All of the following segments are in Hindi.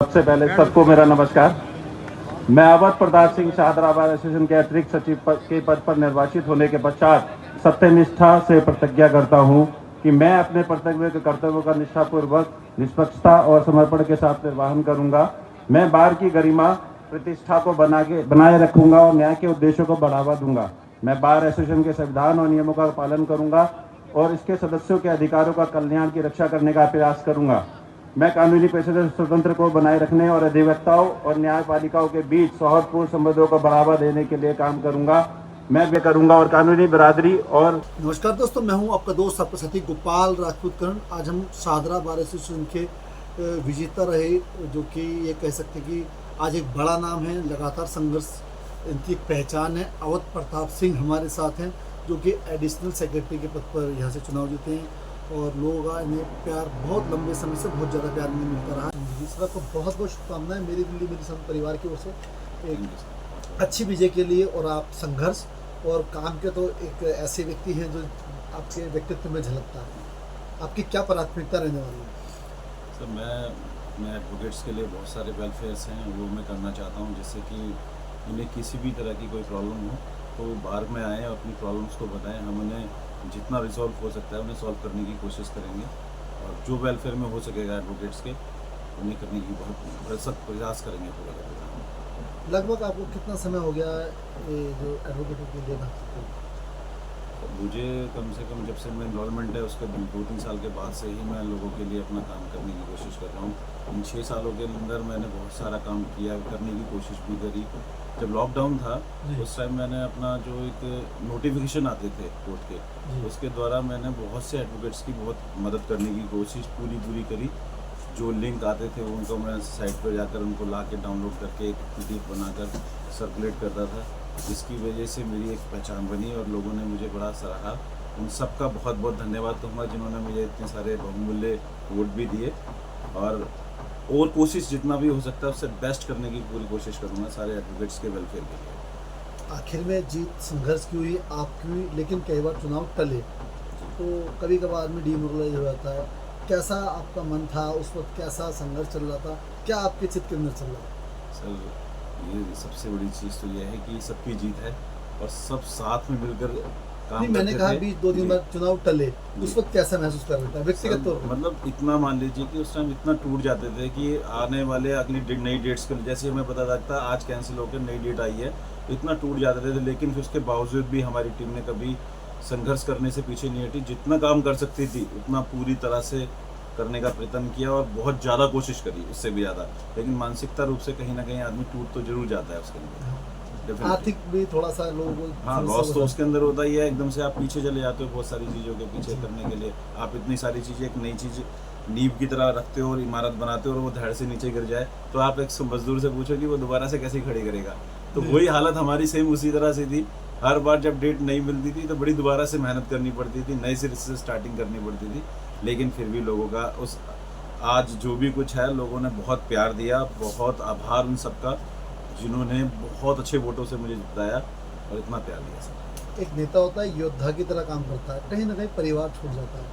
सबसे पहले सबको मेरा नमस्कार। मैं अवध प्रताप सिंह शाहदरा बार एसोसिएशन के अतिरिक्त सचिव के पद पर निर्वाचित होने के पश्चात सत्यनिष्ठा से प्रतिज्ञा करता हूं कि मैं अपने कर्तव्यों का निष्ठापूर्वक, निष्पक्षता और समर्पण के साथ निर्वहन करूंगा। मैं बार की गरिमा, प्रतिष्ठा को बनाए रखूंगा और न्याय के उद्देश्यों को बढ़ावा दूंगा। मैं बार एसोसिएशन के संविधान और नियमों का पालन करूंगा और इसके सदस्यों के अधिकारों का कल्याण की रक्षा करने का प्रयास करूंगा। मैं कानूनी पेशेवर स्वतंत्र को बनाए रखने और अधिवक्ताओं और न्यायपालिकाओं के बीच सौहार्दपूर्ण संबंधों को बढ़ावा देने के लिए काम करूंगा। मैं भी करूंगा और कानूनी बिरादरी और नमस्कार दोस्तों, मैं हूं आपका दोस्त आपका साथी गोपाल राजपूत करण। आज हम शाहदरा बार एसोसिएशन के विजेता रहे, जो कि ये कह सकते हैं कि आज एक बड़ा नाम है, लगातार संघर्ष इनकी एक पहचान है। अवध प्रताप सिंह हमारे साथ हैं, जो कि एडिशनल सेक्रेटरी के पद पर यहाँ से चुनाव जीते हैं और लोगों का इन्हें प्यार बहुत लंबे समय से बहुत ज़्यादा प्यार इन्हें मिलता रहा। दूसरा को बहुत बहुत शुभकामनाएं मेरे लिए, मेरे सब परिवार की ओर से एक अच्छी विजय के लिए। और आप संघर्ष और काम के तो एक ऐसे व्यक्ति हैं जो आपके व्यक्तित्व में झलकता है। आपकी क्या प्राथमिकता रहने वाली है? सर, मैं एडवोकेट्स के लिए बहुत सारे वेलफेयर्स हैं वो मैं करना चाहता हूँ, जिससे कि उन्हें किसी भी तरह की कोई प्रॉब्लम हो तो वो बाहर में आएँ और अपनी प्रॉब्लम्स को बताएं। हम उन्हें जितना रिजॉल्व हो सकता है उन्हें सॉल्व करने की कोशिश करेंगे और जो वेलफेयर में हो सकेगा एडवोकेट्स के उन्हें करने की बहुत सख्त प्रयास करेंगे पूरा। लगभग आपको कितना समय हो गया ये जो एडवोकेट के लिए बात? मुझे कम से कम जब से मैं इन्वॉल्वमेंट है उसके 2-3 साल के बाद से ही मैं लोगों के लिए अपना काम करने की कोशिश कर रहा हूँ। इन 6 सालों के अंदर मैंने बहुत सारा काम किया, करने की कोशिश भी करी। जब लॉकडाउन था उस टाइम मैंने अपना जो एक नोटिफिकेशन आते थे कोर्ट के, उसके द्वारा मैंने बहुत से एडवोकेट्स की बहुत मदद करने की कोशिश पूरी करी। जो लिंक आते थे उनको मैं साइट पर जाकर उनको ला के डाउनलोड करके एक PDF बनाकर सर्कुलेट करता था, जिसकी वजह से मेरी एक पहचान बनी और लोगों ने मुझे बड़ा सराहा। उन सब का बहुत बहुत धन्यवाद कहूँगा जिन्होंने मुझे इतने सारे बहुमूल्य वोट भी दिए। और कोशिश जितना भी हो सकता है उससे बेस्ट करने की पूरी कोशिश करूँगा सारे एडवोकेट्स के वेलफेयर के लिए। आखिर में जीत संघर्ष की हुई, आपकी हुई, लेकिन कई बार चुनाव टले तो कभी कभार आदमी डीमोरलाइज हो जाता है। कैसा आपका मन था उस वक्त, कैसा संघर्ष चल रहा था, क्या आपके चित्त के अंदर चल रहा था? सर, ये सबसे बड़ी चीज़ तो यह है कि सबकी जीत है और सब साथ में मिलकर काम करते थे। मैंने कहा भी 2 दिन बाद चुनाव टले, उस वक्त कैसा महसूस कर रहा था व्यक्तिगत तौर पर? मतलब इतना मान लीजिए कि उस टाइम इतना टूट जाते थे कि आने वाले अगली नई डेट्स के जैसे हमें पता लगता आज कैंसिल होकर नई डेट आई है, इतना टूट जाते थे। लेकिन फिर उसके बावजूद भी हमारी टीम ने कभी संघर्ष करने से पीछे नहीं हटी। जितना काम कर सकती थी उतना पूरी तरह से करने का प्रयत्न किया और बहुत ज़्यादा कोशिश करी, उससे भी ज़्यादा। लेकिन मानसिकता रूप से कहीं ना कहीं आदमी टूट तो जरूर जाता है उसके अंदर। आर्थिक भी थोड़ा सा लोग, हाँ, लॉस तो उसके अंदर होता ही है। एकदम से आप पीछे चले जाते हो बहुत सारी चीज़ों के पीछे करने के लिए। आप इतनी सारी चीज़ें, एक नई चीज़ नींव की तरह रखते हो और इमारत बनाते हो और वो धड़ से नीचे गिर जाए तो आप एक मजदूर से पूछो कि वो दोबारा से कैसे खड़ी करेगा। तो वही हालत हमारी सेम उसी तरह से थी। हर बार जब डेट नहीं मिलती थी तो बड़ी दोबारा से मेहनत करनी पड़ती थी, नए सिरे से स्टार्टिंग करनी पड़ती थी। लेकिन फिर भी लोगों का उस आज जो भी कुछ है, लोगों ने बहुत प्यार दिया। बहुत आभार उन सबका जिन्होंने बहुत अच्छे वोटों से मुझे जिताया और इतना प्यार दिया। सर, एक नेता होता है, योद्धा की तरह काम करता है, कहीं ना कहीं परिवार छूट जाता है।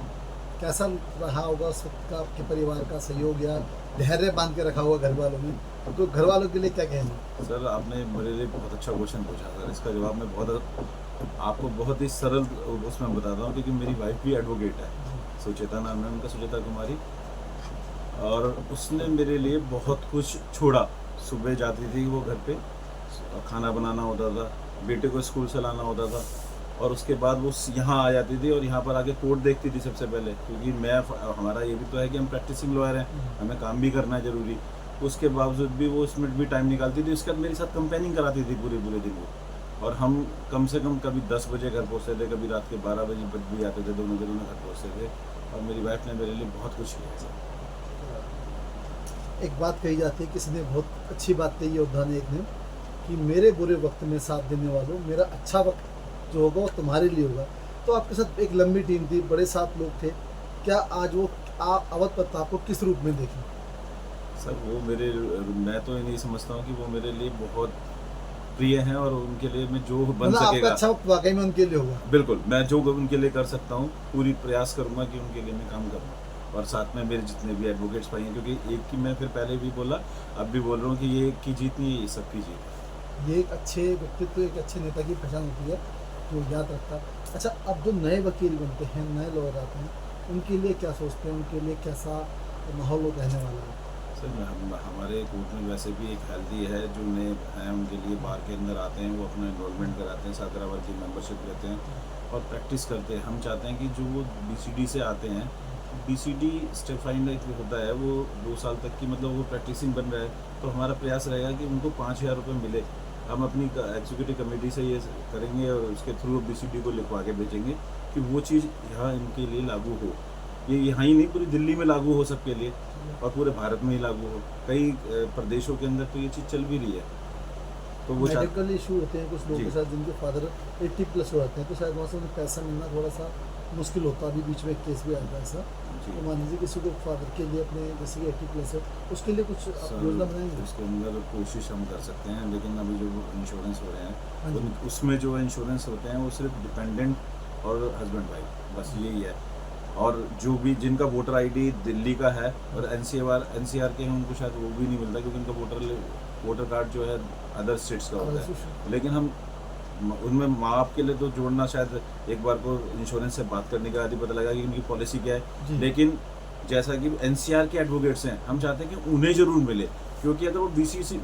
कैसा रहा होगा उस वक्त का आपके परिवार का सहयोग या धैर्य बांध के रखा होगा घर वालों ने? तो घर वालों के लिए क्या कहना? सर, आपने मेरे लिए बहुत अच्छा क्वेश्चन पूछा सर। इसका जवाब मैं आपको बहुत ही सरल उसमें बताता हूँ, क्योंकि मेरी वाइफ भी एडवोकेट है। सुचेता नाम है उनका, सुचेता कुमारी। और उसने मेरे लिए बहुत कुछ छोड़ा। सुबह जाती थी वो घर पे, खाना बनाना होता था, बेटे को स्कूल से लाना होता था और उसके बाद वो यहाँ आ जाती थी और यहाँ पर आके कोर्ट देखती थी सबसे पहले। क्योंकि हमारा ये भी तो है कि हम प्रैक्टिसिंग लॉयर हैं, हमें काम भी करना है ज़रूरी। उसके बावजूद भी वो उसमें भी टाइम निकालती थी। उसके बाद मेरे साथ कंपेनिंग कराती थी पूरे दिन वो। और हम कम से कम कभी 10 बजे घर पहुँचते थे, कभी रात के 12 बजे भी आते थे, दोनों घर पहुँचते थे। और मेरी वाइफ ने मेरे लिए बहुत कुछ किया सर। एक बात कही जाती है, किसी ने बहुत अच्छी बात कही, योद्धा ने एक ने, कि मेरे बुरे वक्त में साथ देने वालों, मेरा अच्छा वक्त जो होगा वो तुम्हारे लिए होगा। तो आपके साथ एक लंबी टीम थी, बड़े 7 लोग थे। क्या आज वो अवध प्रताप को किस रूप में देखें? सर, वो मैं तो ये नहीं समझता हूँ कि वो मेरे लिए बहुत प्रिय हैं और उनके लिए मैं जो बन सकेगा, आपका अच्छा वक्त वाकई में उनके लिए होगा। बिल्कुल, मैं जो उनके लिए कर सकता हूँ पूरी प्रयास करूँगा कि उनके लिए मैं काम करूँ। और साथ में मेरे जितने भी एडवोकेट्स भाई हैं, क्योंकि एक की मैं फिर पहले भी बोला, अब भी बोल रहा हूँ कि ये एक की जीत नहीं है, ये सबकी जीत है। ये एक अच्छे व्यक्तित्व, एक अच्छे नेता की पहचान होती है जो याद रखता है। अच्छा, अब जो नए वकील बनते हैं, नए लॉयर आते हैं, उनके लिए क्या सोचते हैं, उनके लिए कैसा माहौल रहने वाला है? सर हमारे कोर्ट में वैसे भी एक हेल्दी है, जो नए हैं उनके लिए बार के अंदर आते हैं, वो अपना एनरोलमेंट कराते हैं, सादराबाद की मेंबरशिप लेते हैं और प्रैक्टिस करते हैं। हम चाहते हैं कि जो वो बीसीडी से आते हैं, बीसीडी स्टेप फाइंड एक होता है, वो 2 साल तक की मतलब वो प्रैक्टिसिंग बन रहा है, तो हमारा प्रयास रहेगा कि उनको 5,000 रुपये मिले। हम अपनी एग्जीक्यूटिव कमेटी से ये करेंगे और उसके थ्रू बीसीडी को लिखवा के भेजेंगे कि वो चीज़ यहाँ इनके लिए लागू हो। ये यहाँ ही नहीं, पूरी दिल्ली में लागू हो सबके लिए और पूरे भारत में ही लागू हो। कई प्रदेशों के अंदर तो ये चीज़ चल भी रही है। तो वो मेडिकल इशू होते हैं कुछ लोगों जी। के साथ, जिनके फादर 80+ हो जाते हैं, तो शायद वहाँ से उन्हें पैसा मिलना थोड़ा सा मुश्किल होता है। अभी बीच में एक केस भी आया था ऐसा। जी। तो मान लीजिए किसी को फादर के लिए अपने जैसे कि 80+ है, उसके लिए कुछ आप सर, योजना बनाएंगे? उसके अंदर कोशिश हम कर सकते हैं, लेकिन अभी जो इंश्योरेंस हो रहे हाँ हैं जी। उसमें जो इंश्योरेंस होते हैं वो सिर्फ डिपेंडेंट और हस्बैंड वाइफ, बस यही है। और जो भी जिनका वोटर आईडी दिल्ली का है और एनसीआर के हैं, उनको शायद वो भी नहीं मिलता, क्योंकि उनका वोटर कार्ड जो है अदर स्टेट्स का होता है। लेकिन हम उनमें माँ बाप के लिए तो जोड़ना, शायद एक बार को इंश्योरेंस से बात करने के बाद ही पता लगा कि उनकी पॉलिसी क्या है। जी। लेकिन जैसा कि एनसीआर के एडवोकेट्स हैं, हम चाहते हैं कि उन्हें ज़रूर मिले, क्योंकि अगर वो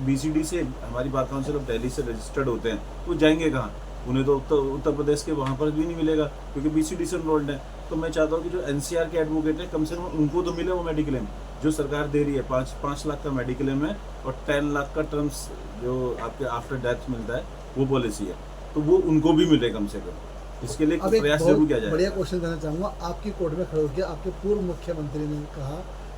बीसीडी से, हमारी बार काउंसिल ऑफ दिल्ली से रजिस्टर्ड होते हैं, तो जाएंगे कहाँ? उन्हें तो उत्तर प्रदेश के वहाँ पर भी नहीं मिलेगा, क्योंकि बीसीडी से इनरोल्ड है। तो मैं चाहता हूँ कि जो एनसीआर के एडवोकेट हैं, कम से कम उनको तो मिले वो मेडिक्लेम जो सरकार दे रही है। 5 लाख का मेडिक्लेम है और 10 लाख का टर्म्स जो आपके आफ्टर डेथ मिलता है, वो पॉलिसी है, तो वो उनको भी मिले कम से कम। इसके लिए अब एक प्रयास बहुत जरूर किया जाए। बढ़िया क्वेश्चन देना चाहूँगा। आपकी कोर्ट में खड़े होकर आपके पूर्व मुख्यमंत्री ने कहा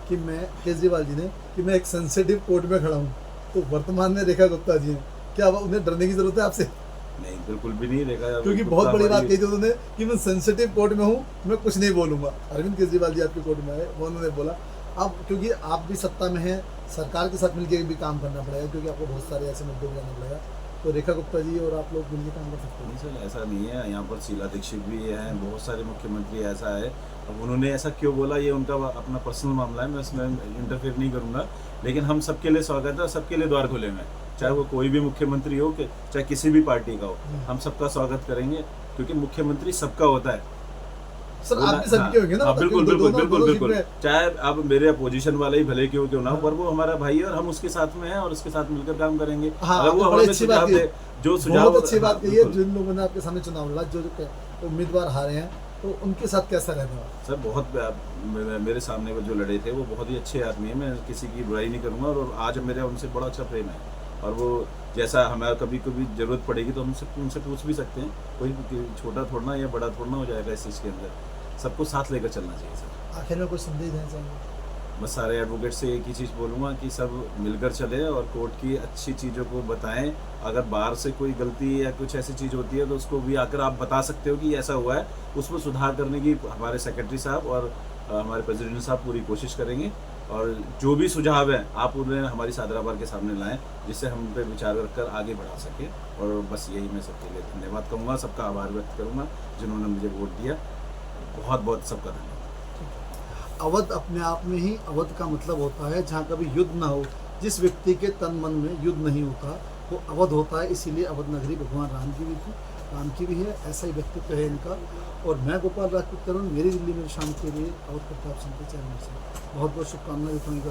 कि मैं, केजरीवाल जी ने, कि मैं एक सेंसिटिव कोर्ट में खड़ा हूँ, तो वर्तमान में रेखा गुप्ता जी हैं, क्या उन्हें डरने की जरूरत है आपसे? नहीं, बिल्कुल भी नहीं देखा, क्योंकि बहुत बड़ी बात कही थी उन्होंने कि मैं सेंसिटिव कोर्ट में हूँ, मैं कुछ नहीं बोलूँगा। अरविंद केजरीवाल जी आपके कोर्ट में आए, वो उन्होंने बोला। अब क्योंकि आप भी सत्ता में हैं, सरकार के साथ मिलकर भी काम करना पड़ेगा, क्योंकि आपको बहुत सारे ऐसे मुद्दे उठाना पड़ेगा, तो रेखा गुप्ता जी और आप लोग मिलकर काम कर सकते नहीं हैं। सर, ऐसा नहीं है। यहाँ पर शीला दीक्षित भी हैं, बहुत सारे मुख्यमंत्री ऐसा है। अब उन्होंने ऐसा क्यों बोला, ये उनका अपना पर्सनल मामला है, मैं इसमें इंटरफेयर नहीं करूँगा। लेकिन हम सबके लिए स्वागत है, सबके लिए द्वार खुले हुए हैं, चाहे वो कोई भी मुख्यमंत्री हो, कि चाहे किसी भी पार्टी का हो, हम सबका स्वागत करेंगे, क्योंकि मुख्यमंत्री सबका होता है। सर आप भी सबके होंगे ना? हाँ, बिल्कुल बिल्कुल दोनों बिल्कुल सीट बिल्कुल। में। चाहे अब मेरे अपोजिशन वाले ही भले क्यों ना हो, पर वो हमारा भाई है और हम उसके साथ में हैं और उसके साथ मिलकर काम करेंगे। हाँ, अगर वो तो बड़ी हमें अच्छी बात सुझाव कही। दे, जो सुझाव, बहुत अच्छी बात हाँ, कही है। बिल्कुल। जिन लोगों ने आपके सामने चुनाव लड़ा, जो उम्मीदवार हारे हैं, तो उनके साथ कैसा रहने वाला? सर बहुत मेरे सामने वो जो लड़े थे वो बहुत ही अच्छे आदमी हैं, मैं किसी की बुराई नहीं करूँगा, और आज मेरा उनसे बड़ा अच्छा प्रेम है। और वो जैसा हमें कभी कभी ज़रूरत पड़ेगी तो हम उनसे पूछ भी सकते हैं, कोई छोटा थोड़ना या बड़ा थोड़ना हो जाएगा इस चीज़ के अंदर। सबको साथ लेकर चलना चाहिए सर। आखिर में कुछ संदेश देना चाहेंगे? मैं सारे एडवोकेट से एक ही चीज़ बोलूँगा कि सब मिलकर चले और कोर्ट की अच्छी चीज़ों को बताएं। अगर बाहर से कोई गलती या कुछ ऐसी चीज़ होती है तो उसको भी आकर आप बता सकते हो कि ऐसा हुआ है, उसमें सुधार करने की हमारे सेक्रेटरी साहब और हमारे प्रेसिडेंट साहब पूरी कोशिश करेंगे। और जो भी सुझाव हैं आप उन्हें हमारी सादराबाद के सामने लाएं, जिससे हम उन पर विचार रखकर आगे बढ़ा सकें। और बस यही मैं सबके लिए धन्यवाद कहूँगा, सबका आभार व्यक्त करूँगा जिन्होंने मुझे वोट दिया। बहुत बहुत सबका धन्यवाद। अवध अपने आप में ही, अवध का मतलब होता है जहाँ कभी युद्ध ना हो, जिस व्यक्ति के तन मन में युद्ध नहीं होता वो अवध होता है। इसीलिए अवध नगरी भगवान राम की भी थी, राम की भी है। ऐसा ही व्यक्तित्व है इनका। और मैं गोपाल राजपूत करण, मेरी दिल्ली में शाम के लिए अवध प्रताप सिंह के चैनल से बहुत बहुत शुभकामनाएं देता हूँ।